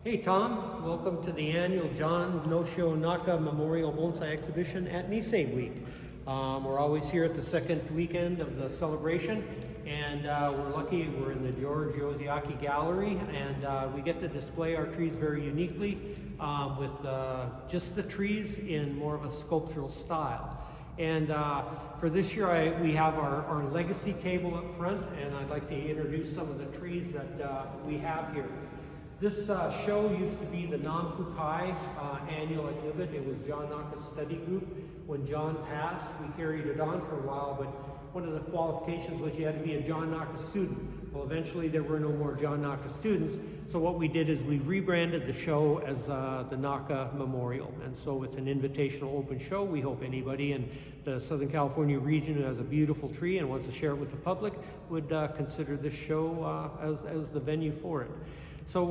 Hey Tom, welcome to the annual Yoshio Naka Memorial Bonsai Exhibition at Nisei Week. We're always here at the second weekend of the celebration, and we're lucky we're in the George Yoshiaki Gallery, and we get to display our trees very uniquely with just the trees in more of a sculptural style. And for this year we have our legacy table up front, and I'd like to introduce some of the trees that we have here. This show used to be the Nampukai annual exhibit. It was John Naka's study group. When John passed, we carried it on for a while, but one of the qualifications was you had to be a John Naka student. Well, eventually there were no more John Naka students, so what we did is we rebranded the show as the Naka Memorial, and so it's an invitational open show. We hope anybody in the Southern California region who has a beautiful tree and wants to share it with the public would consider this show as the venue for it. So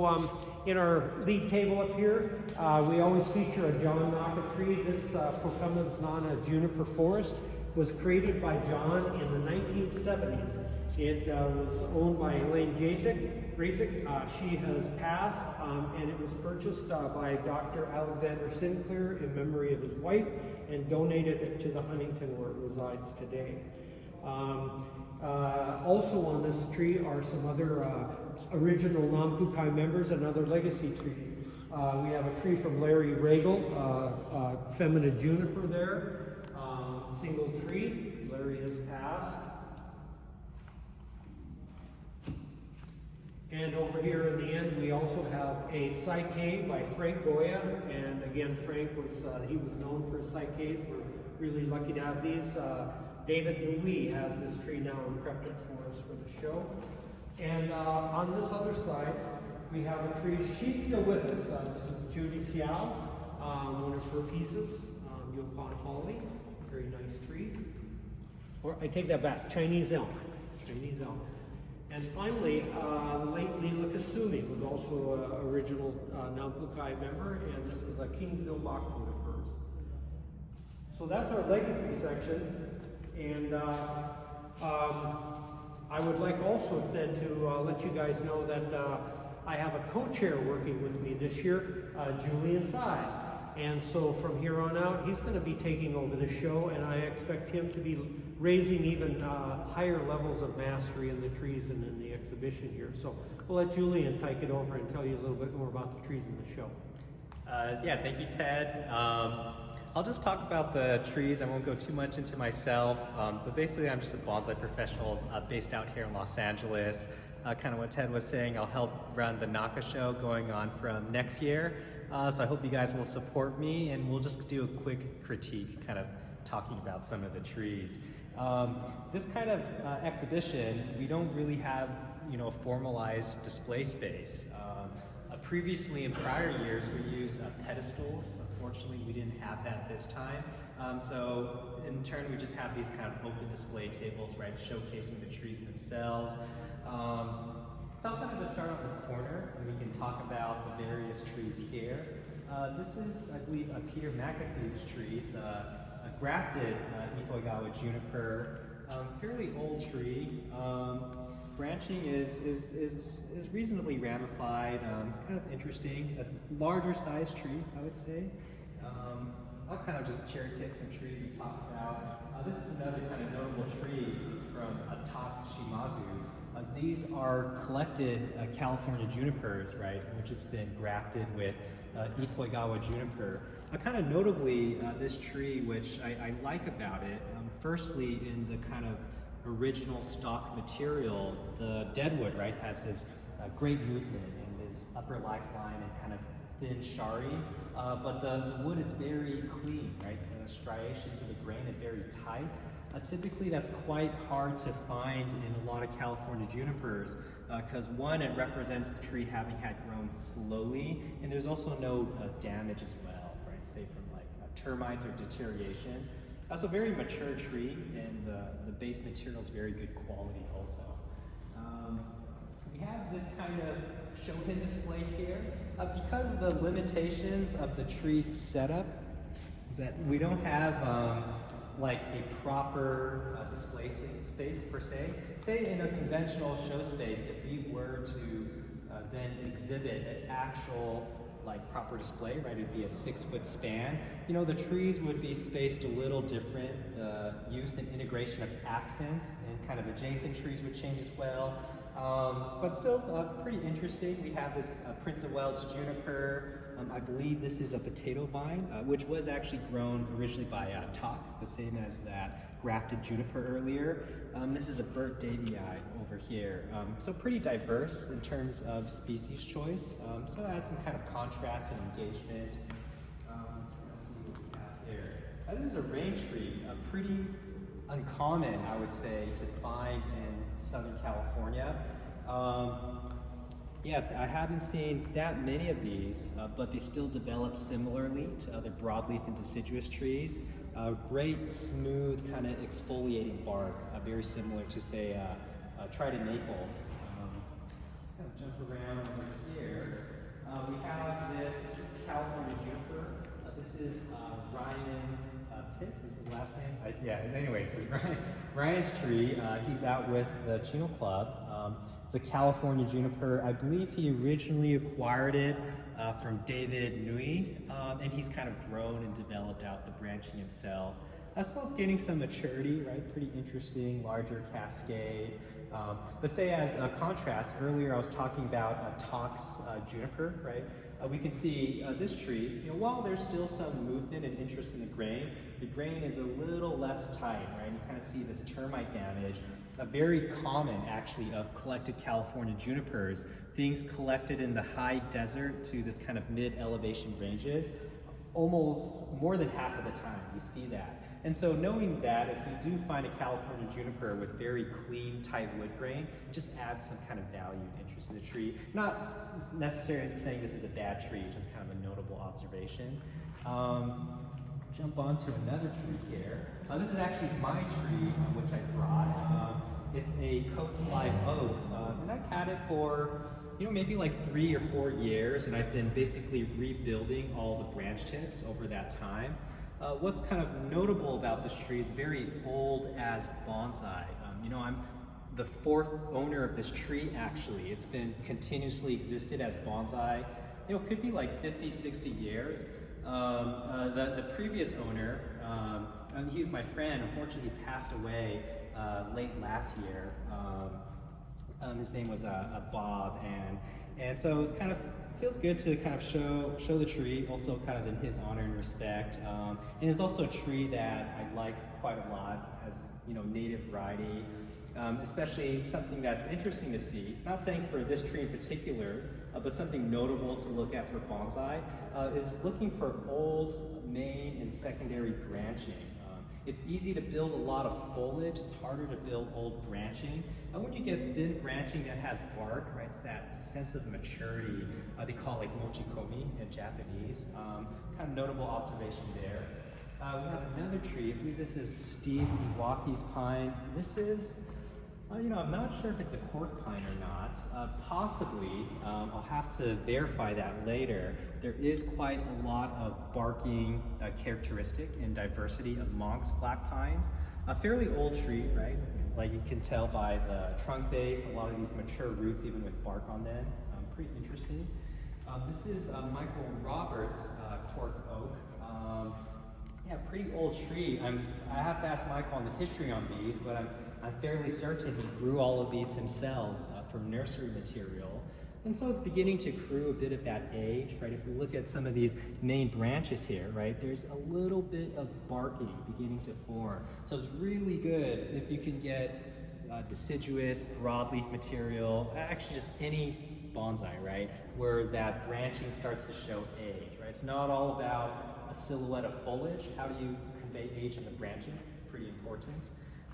in our lead table up here, we always feature a John Naka tree. This Procumbens nana juniper forest was created by John in the 1970s. It was owned by Elaine Grasick. She has passed, and it was purchased by Dr. Alexander Sinclair in memory of his wife, and donated it to the Huntington where it resides today. Also on this tree are some other original Nampukai members and other legacy trees. We have a tree from Larry Regal, feminine juniper there, single tree. Larry has passed. And over here in the end, we also have a Psyche by Frank Goya. And again, Frank was he was known for his Psyches. We're really lucky to have these. David Nui has this tree now and prepped it for us for the show. And on this other side, we have a tree. She's still with us. This is Judy Xiao, one of her pieces, Yopon Holly. Very nice tree. Or I take that back, Chinese elm. Chinese elm. And finally, the late Leela Kasumi was also an original Nampukai member, and this is a Kingsville boxwood of hers. So that's our legacy section. And I would like also then to let you guys know that I have a co-chair working with me this year, Julian Tsai. And so from here on out, he's going to be taking over the show, and I expect him to be raising even higher levels of mastery in the trees and in the exhibition here. So we'll let Julian take it over and tell you a little bit more about the trees in the show. Yeah, thank you, Ted. I'll just talk about the trees. I won't go too much into myself, but basically I'm just a bonsai professional based out here in Los Angeles. Kind of what Ted was saying, I'll help run the Naka show going on from next year. So I hope you guys will support me, and we'll just do a quick critique, kind of talking about some of the trees. This kind of exhibition, we don't really have, a formalized display space. Previously, in prior years, we used pedestals. Unfortunately, we didn't have that this time. So in turn, we just have these kind of open display tables, right, showcasing the trees themselves. So I'm going to start off this corner, and we can talk about the various trees here. This is, I believe, a Peter Macassee's tree. It's a grafted Itoigawa juniper, fairly old tree. Branching is reasonably ramified, kind of interesting. A larger size tree, I would say. I'll kind of just cherry pick some trees we talked about. This is another kind of notable tree. It's from Top Shimazu. These are collected California junipers, right, which has been grafted with Itoigawa juniper. Kind of notably, this tree, which I like about it, firstly in the kind of original stock material, the deadwood, right, has this great movement and this upper lifeline and kind of thin shari, but the wood is very clean, right? The striations of the grain is very tight. Typically, that's quite hard to find in a lot of California junipers because one, it represents the tree having had grown slowly, and there's also no damage as well, right? Say from like termites or deterioration. That's a very mature tree, and the base material is very good quality also. We have this kind of show-in display here. Because of the limitations of the tree setup, is that we don't have like a proper display space per se. Say in a conventional show space, if we were to then exhibit an actual like proper display, right? It'd be a 6-foot span. You know, the trees would be spaced a little different. The use and integration of accents and kind of adjacent trees would change as well. But still pretty interesting. We have this Prince of Wales juniper. I believe this is a potato vine, which was actually grown originally by Talk, the same as that grafted juniper earlier. This is a burnt davii over here. So pretty diverse in terms of species choice. So add some kind of contrast and engagement. Let's see what we have here. This is a rain tree, pretty uncommon, I would say, to find in Southern California. Yeah, I haven't seen that many of these, but they still develop similarly to other broadleaf and deciduous trees. Great, smooth, kind of exfoliating bark, very similar to, say, trident maples. Let's kind of jump around over here. We have this California juniper. This is Ryan Pitt, is his last name? Yeah, anyways, it's Ryan's tree. He's out with the Chino Club. It's a California juniper. I believe he originally acquired it from David Nui, and he's kind of grown and developed out the branching himself. So it's getting some maturity, right? Pretty interesting, larger cascade. But say as a contrast, earlier I was talking about Talk's juniper, right? We can see this tree, you know, while there's still some movement and interest in the grain is a little less tight, right? You kind of see this termite damage, very common actually of collected California junipers, things collected in the high desert to this kind of mid-elevation ranges. Almost more than half of the time you see that. And so knowing that, if you do find a California juniper with very clean, tight wood grain, it just adds some kind of value and interest in the tree. Not necessarily saying this is a bad tree, just kind of a notable observation. Jump on to another tree here. This is actually my tree, which I brought. It's a coast live oak, and I've had it for, you know, maybe like 3 or 4 years, and I've been basically rebuilding all the branch tips over that time. What's kind of notable about this tree is very old as bonsai. You know, I'm the 4th owner of this tree actually. It's been continuously existed as bonsai. You know, it could be like 50, 60 years. The previous owner, he's my friend, unfortunately he passed away late last year. His name was Bob, and so it's kind of feels good to kind of show the tree, also kind of in his honor and respect. And it's also a tree that I like quite a lot as, you know, native variety, especially something that's interesting to see. Not saying for this tree in particular, but something notable to look at for bonsai is looking for old main and secondary branching. It's easy to build a lot of foliage, it's harder to build old branching. And when you get thin branching that has bark, right, it's that sense of maturity, they call it like mochikomi in Japanese. Kind of notable observation there. We have another tree, I believe this is Steve Iwaki's pine. This is, you know, I'm not sure if it's a cork pine or not. Possibly, I'll have to verify that later. There is quite a lot of barking characteristic and diversity amongst black pines. A fairly old tree, right? Like you can tell by the trunk base, a lot of these mature roots even with bark on them. Pretty interesting. This is Michael Roberts' cork oak. Yeah, pretty old tree. I have to ask Michael on the history on these, but I'm fairly certain he grew all of these himself from nursery material. And so it's beginning to accrue a bit of that age, right? If we look at some of these main branches here, right, there's a little bit of barking beginning to form. So it's really good if you can get deciduous, broadleaf material, actually just any bonsai, right, where that branching starts to show age, right? It's not all about a silhouette of foliage. How do you convey age in the branching? It's pretty important.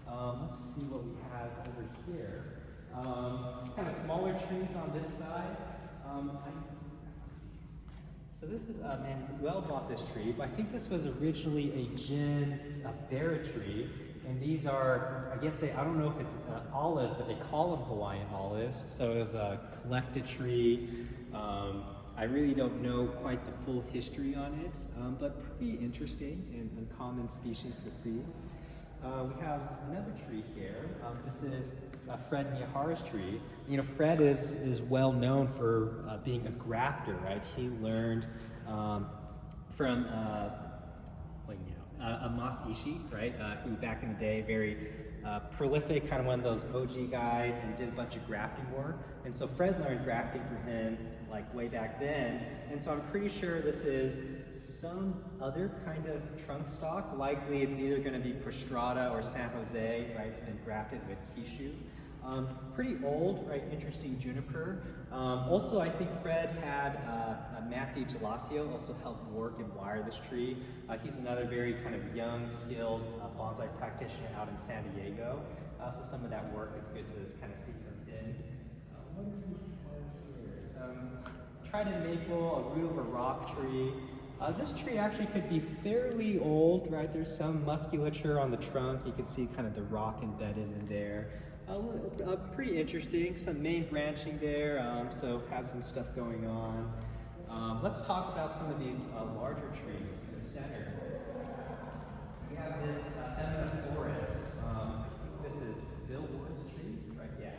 Let's see what we have over here. Kind of smaller trees on this side. Let's see. So this is, Manuel bought this tree, but I think this was originally a Barra tree. And these are, I guess I don't know if it's olive, but they call them Hawaiian olives. So it was a collected tree. I really don't know quite the full history on it, but pretty interesting and uncommon species to see. We have another tree here. This is Fred Miyahara's tree. You know, Fred is well known for being a grafter, right? He learned from Amos Ishii, right? Who back in the day, very prolific, kind of one of those OG guys, and did a bunch of grafting work. And so Fred learned grafting from him like way back then. And so I'm pretty sure this is some other kind of trunk stock. Likely it's either going to be Prostrata or San Jose, right? It's been grafted with Kishu. Pretty old, right? Interesting juniper. Also, I think Fred had Matthew Gelasio also help work and wire this tree. He's another very kind of young, skilled bonsai practitioner out in San Diego. So some of that work, it's good to kind of see from him. What do we have here? Some trident maple, a root of a rock tree. This tree actually could be fairly old, right? There's some musculature on the trunk. You can see kind of the rock embedded in there. Pretty interesting, some main branching there, so has some stuff going on. Let's talk about some of these larger trees in the center. We have this eminent forest. This is Bill Ward's tree, right? Yeah.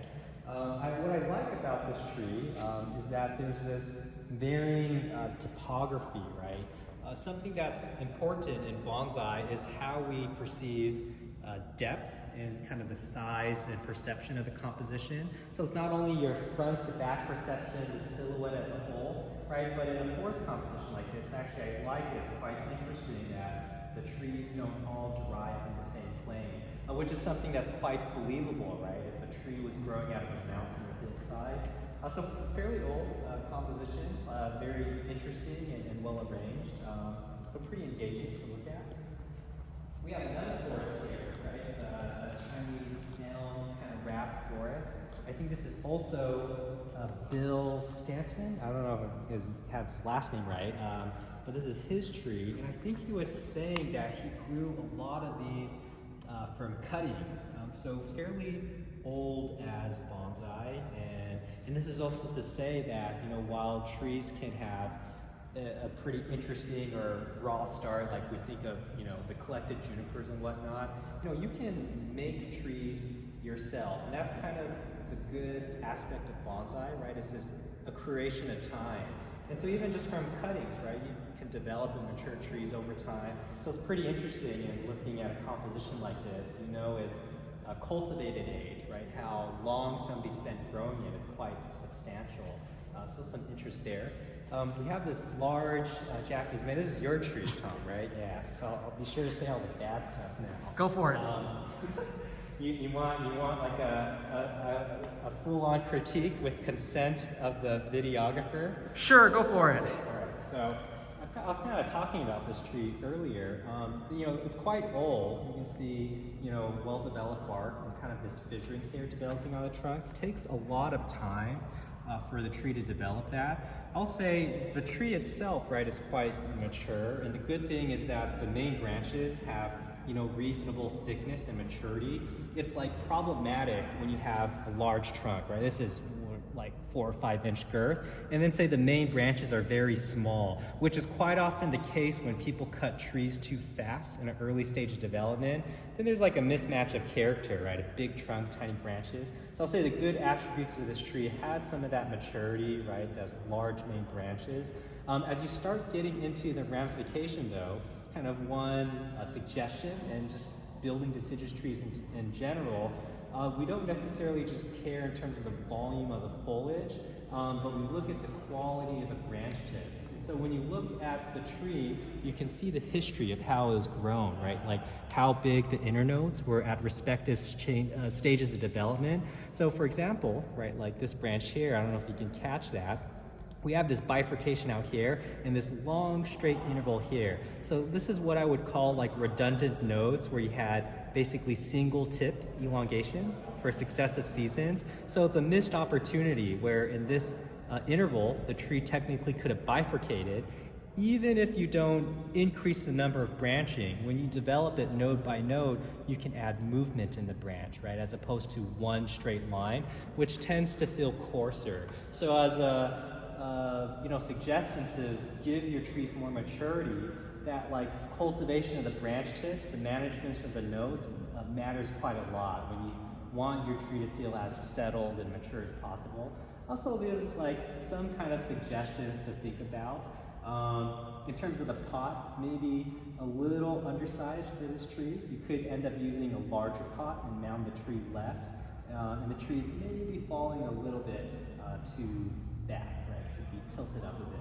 What I like about this tree is that there's this varying topography, right? Something that's important in bonsai is how we perceive depth and kind of the size and perception of the composition. So it's not only your front to back perception, the silhouette as a whole, right? But in a forest composition like this, actually I like it. It's quite interesting that the trees don't all derive from the same plane, which is something that's quite believable, right? If a tree was growing out of a mountain or hillside. So fairly old composition, very interesting and well arranged. So pretty engaging to look at. We have another forest here, right? It's a Chinese elm kind of wrapped forest. I think this is also Bill Stanton. I don't know if he has his last name right, but this is his tree. And I think he was saying that he grew a lot of these from cuttings. So fairly old as bonsai. And this is also to say that, you know, while trees can have a pretty interesting or raw start, like we think of, you know, the collected junipers and whatnot, you know, you can make trees yourself, and that's kind of the good aspect of bonsai, right? It's this a creation of time, and so even just from cuttings, right, you can develop and mature trees over time. So it's pretty interesting in looking at a composition like this. You know, it's a cultivated age, right? How long somebody spent growing it is quite substantial. So some interest there. We have this large Japanese, man, this is your tree, Tom, right? Yeah, so I'll be sure to say all the bad stuff now. Go for it. You want like a full-on critique with consent of the videographer? Sure, go for it. All right, so I was kind of talking about this tree earlier. You know, it's quite old. You can see, you know, well-developed bark and kind of this fissuring here developing on the trunk. It takes a lot of time for the tree to develop that. I'll say the tree itself, right, is quite mature, and the good thing is that the main branches have, you know, reasonable thickness and maturity. It's like problematic when you have a large trunk, right? This is like 4 or 5 inch girth, and then say the main branches are very small, which is quite often the case when people cut trees too fast in an early stage of development. Then there's like a mismatch of character, right? A big trunk, tiny branches. So I'll say the good attributes of this tree has some of that maturity, right? Those large main branches. As you start getting into the ramification though, kind of one suggestion, and just building deciduous trees in general, we don't necessarily just care in terms of the volume of the foliage, but we look at the quality of the branch tips. And so when you look at the tree, you can see the history of how it was grown, right? Like how big the internodes were at respective stages of development. So for example, right, like this branch here, I don't know if you can catch that, we have this bifurcation out here and this long straight interval here. So this is what I would call like redundant nodes, where you had basically single tip elongations for successive seasons. So it's a missed opportunity where in this interval, the tree technically could have bifurcated. Even if you don't increase the number of branching, when you develop it node by node, you can add movement in the branch, right? As opposed to one straight line, which tends to feel coarser. So as a suggestion to give your trees more maturity, that like cultivation of the branch tips, the management of the nodes matters quite a lot want your tree to feel as settled and mature as possible. Also, there's like some kind of suggestions to think about. In terms of the pot, maybe a little undersized for this tree. You could end up using a larger pot and mound the tree less. And the tree's maybe falling a little bit too back, right? Could be tilted up a bit.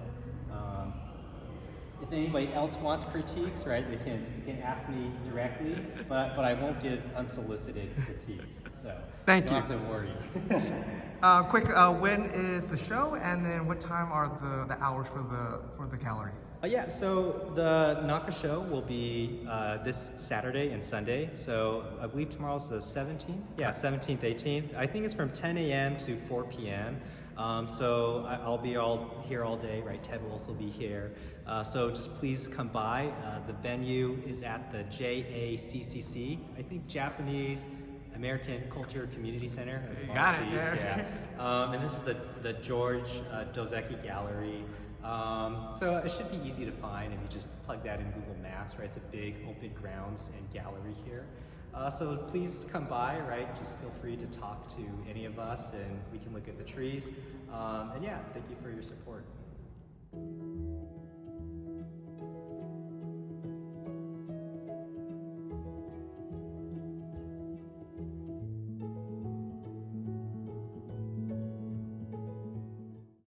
If anybody else wants critiques, right, they can ask me directly, but I won't give unsolicited critiques. So Thank you don't you. have to worry. Quick, when is the show, and then what time are the hours for the gallery? Yeah, so the Naka show will be this Saturday and Sunday. So I believe tomorrow's the 17th. Yeah, 17th, 18th. I think it's from 10 a.m. to 4 p.m. So I'll be here all day, right? Ted will also be here. So just please come by. The venue is at the JACCC, I think Japanese American Culture Community Center. You got it there. Yeah. And this is the George Dozeki Gallery. So it should be easy to find if you just plug that in Google Maps, right? It's a big open grounds and gallery here. So please come by, right? Just feel free to talk to any of us and we can look at the trees. And yeah, thank you for your support.